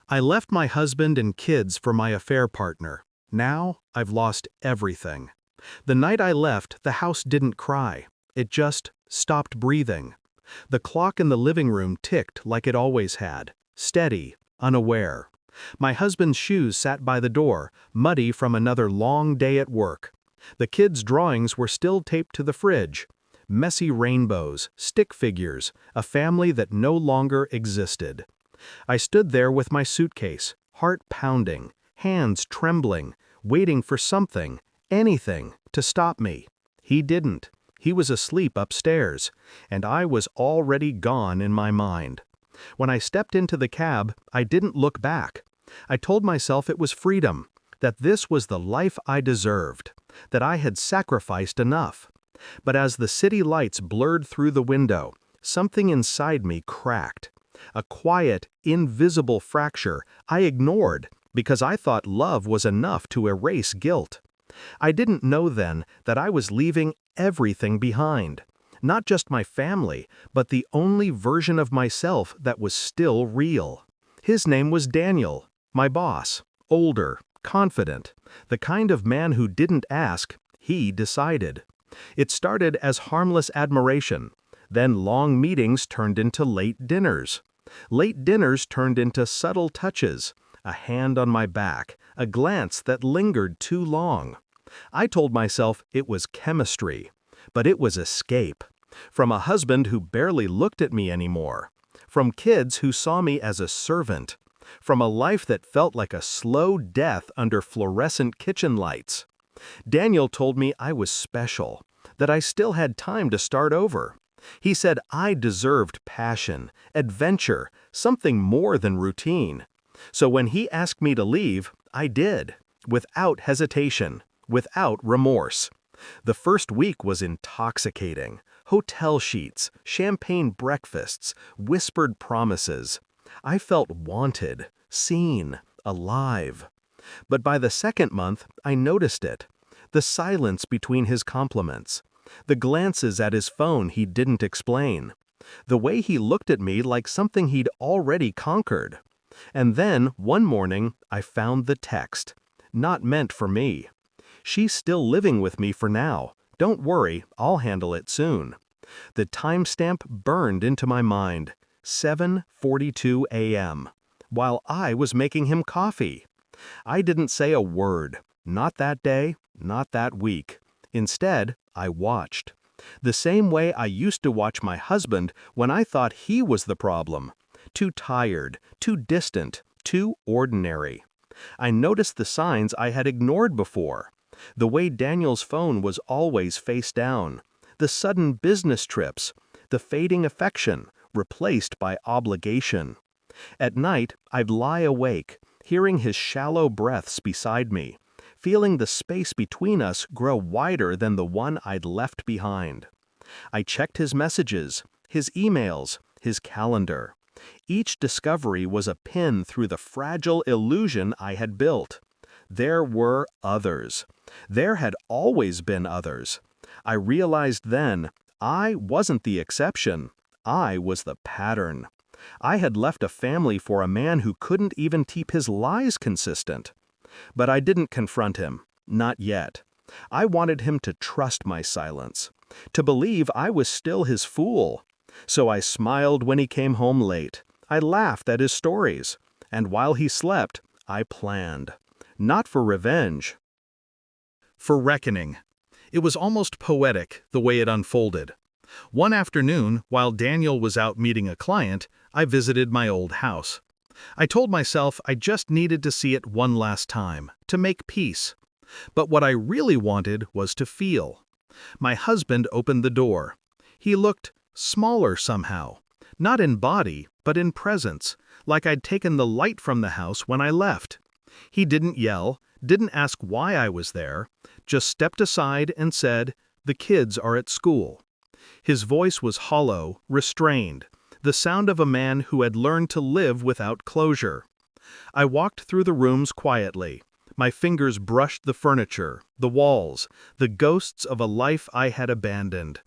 I left my husband and kids for my affair partner. Now, I've lost everything. The night I left, the house didn't cry. It just stopped breathing. The clock in the living room ticked like it always had, steady, unaware. My husband's shoes sat by the door, muddy from another long day at work. The kids' drawings were still taped to the fridge. Messy rainbows, stick figures, a family that no longer existed. I stood there with my suitcase, heart pounding, hands trembling, waiting for something, anything, to stop me. He didn't. He was asleep upstairs, and I was already gone in my mind. When I stepped into the cab, I didn't look back. I told myself it was freedom, that this was the life I deserved, that I had sacrificed enough. But as the city lights blurred through the window, something inside me cracked. A quiet, invisible fracture I ignored because I thought love was enough to erase guilt. I didn't know then that I was leaving everything behind. Not just my family, but the only version of myself that was still real. His name was Daniel, my boss, older, confident, the kind of man who didn't ask, he decided. It started as harmless admiration. Then long meetings turned into late dinners. Late dinners turned into subtle touches, a hand on my back, a glance that lingered too long. I told myself it was chemistry, but it was escape. From a husband who barely looked at me anymore. From kids who saw me as a servant. From a life that felt like a slow death under fluorescent kitchen lights. Daniel told me I was special, that I still had time to start over. He said I deserved passion, adventure, something more than routine. So when he asked me to leave, I did, without hesitation, without remorse. The first week was intoxicating. Hotel sheets, champagne breakfasts, whispered promises. I felt wanted, seen, alive. But by the second month, I noticed it. The silence between his compliments. The glances at his phone he didn't explain. The way he looked at me like something he'd already conquered. And then, one morning, I found the text. Not meant for me. She's still living with me for now. Don't worry, I'll handle it soon. The timestamp burned into my mind. 7:42 a.m. While I was making him coffee. I didn't say a word. Not that day, not that week. Instead, I watched. The same way I used to watch my husband when I thought he was the problem. Too tired, too distant, too ordinary. I noticed the signs I had ignored before. The way Daniel's phone was always face down. The sudden business trips. The fading affection, replaced by obligation. At night, I'd lie awake, hearing his shallow breaths beside me, feeling the space between us grow wider than the one I'd left behind. I checked his messages, his emails, his calendar. Each discovery was a pin through the fragile illusion I had built. There were others. There had always been others. I realized then, I wasn't the exception. I was the pattern. I had left a family for a man who couldn't even keep his lies consistent. But I didn't confront him. Not yet. I wanted him to trust my silence. To believe I was still his fool. So I smiled when he came home late. I laughed at his stories. And while he slept, I planned. Not for revenge. For reckoning. It was almost poetic, the way it unfolded. One afternoon, while Daniel was out meeting a client, I visited my old house. I told myself I just needed to see it one last time, to make peace. But what I really wanted was to feel. My husband opened the door. He looked smaller somehow. Not in body, but in presence, like I'd taken the light from the house when I left. He didn't yell, didn't ask why I was there, just stepped aside and said, "The kids are at school." His voice was hollow, restrained, the sound of a man who had learned to live without closure. I walked through the rooms quietly. My fingers brushed the furniture, the walls, the ghosts of a life I had abandoned.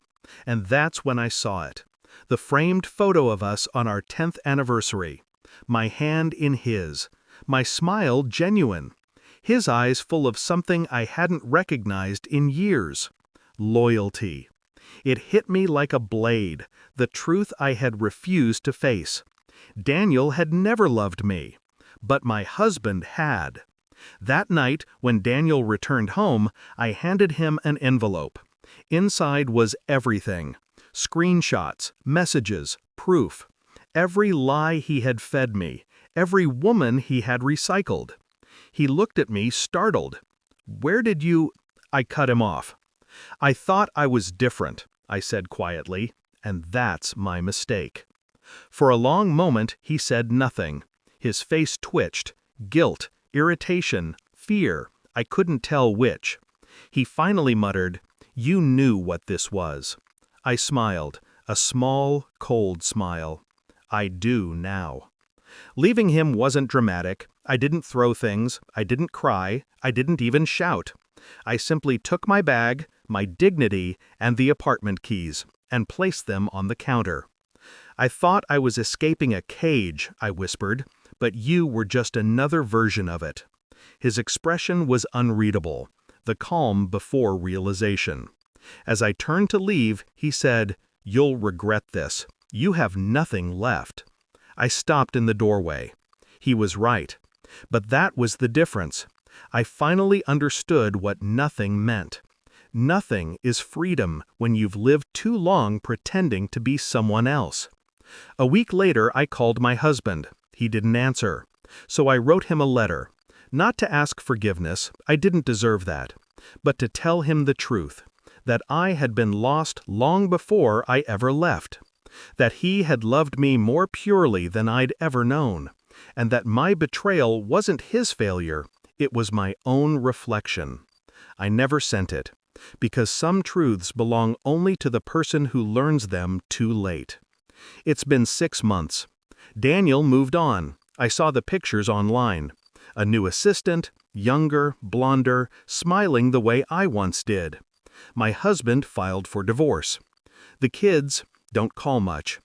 And that's when I saw it. The framed photo of us on our 10th anniversary. My hand in his. My smile genuine. His eyes full of something I hadn't recognized in years. Loyalty. It hit me like a blade, the truth I had refused to face. Daniel had never loved me, but my husband had. That night, when Daniel returned home, I handed him an envelope. Inside was everything. Screenshots, messages, proof. Every lie he had fed me, every woman he had recycled. He looked at me, startled. "Where did you—" I cut him off. "I thought I was different," I said quietly, "and that's my mistake." For a long moment he said nothing. His face twitched. Guilt, irritation, fear, I couldn't tell which. He finally muttered, "You knew what this was." I smiled, a small, cold smile. I do now. Leaving him wasn't dramatic. I didn't throw things, I didn't cry, I didn't even shout. I simply took my bag, my dignity, and the apartment keys, and placed them on the counter. "I thought I was escaping a cage," I whispered, "but you were just another version of it." His expression was unreadable, the calm before realization. As I turned to leave, he said, "You'll regret this. You have nothing left." I stopped in the doorway. He was right. But that was the difference. I finally understood what nothing meant. Nothing is freedom when you've lived too long pretending to be someone else. A week later, I called my husband. He didn't answer. So I wrote him a letter. Not to ask forgiveness, I didn't deserve that, but to tell him the truth, that I had been lost long before I ever left, that he had loved me more purely than I'd ever known, and that my betrayal wasn't his failure, it was my own reflection. I never sent it, because some truths belong only to the person who learns them too late. It's been 6 months. Daniel moved on. I saw the pictures online. A new assistant, younger, blonder, smiling the way I once did. My husband filed for divorce. The kids don't call much.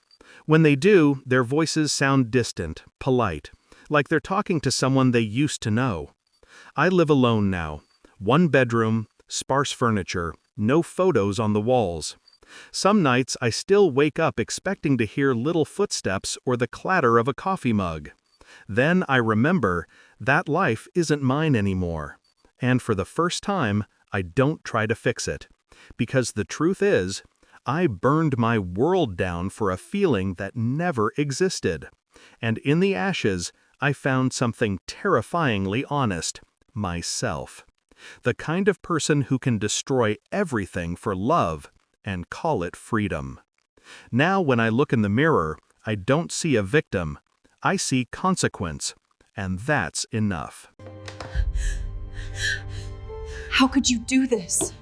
When they do, their voices sound distant, polite, like they're talking to someone they used to know. I live alone now. 1 bedroom, sparse furniture, no photos on the walls. Some nights I still wake up expecting to hear little footsteps or the clatter of a coffee mug. Then I remember that life isn't mine anymore. And for the first time, I don't try to fix it. Because the truth is, I burned my world down for a feeling that never existed. And in the ashes, I found something terrifyingly honest, myself. The kind of person who can destroy everything for love and call it freedom. Now when I look in the mirror, I don't see a victim. I see consequence, and that's enough. How could you do this?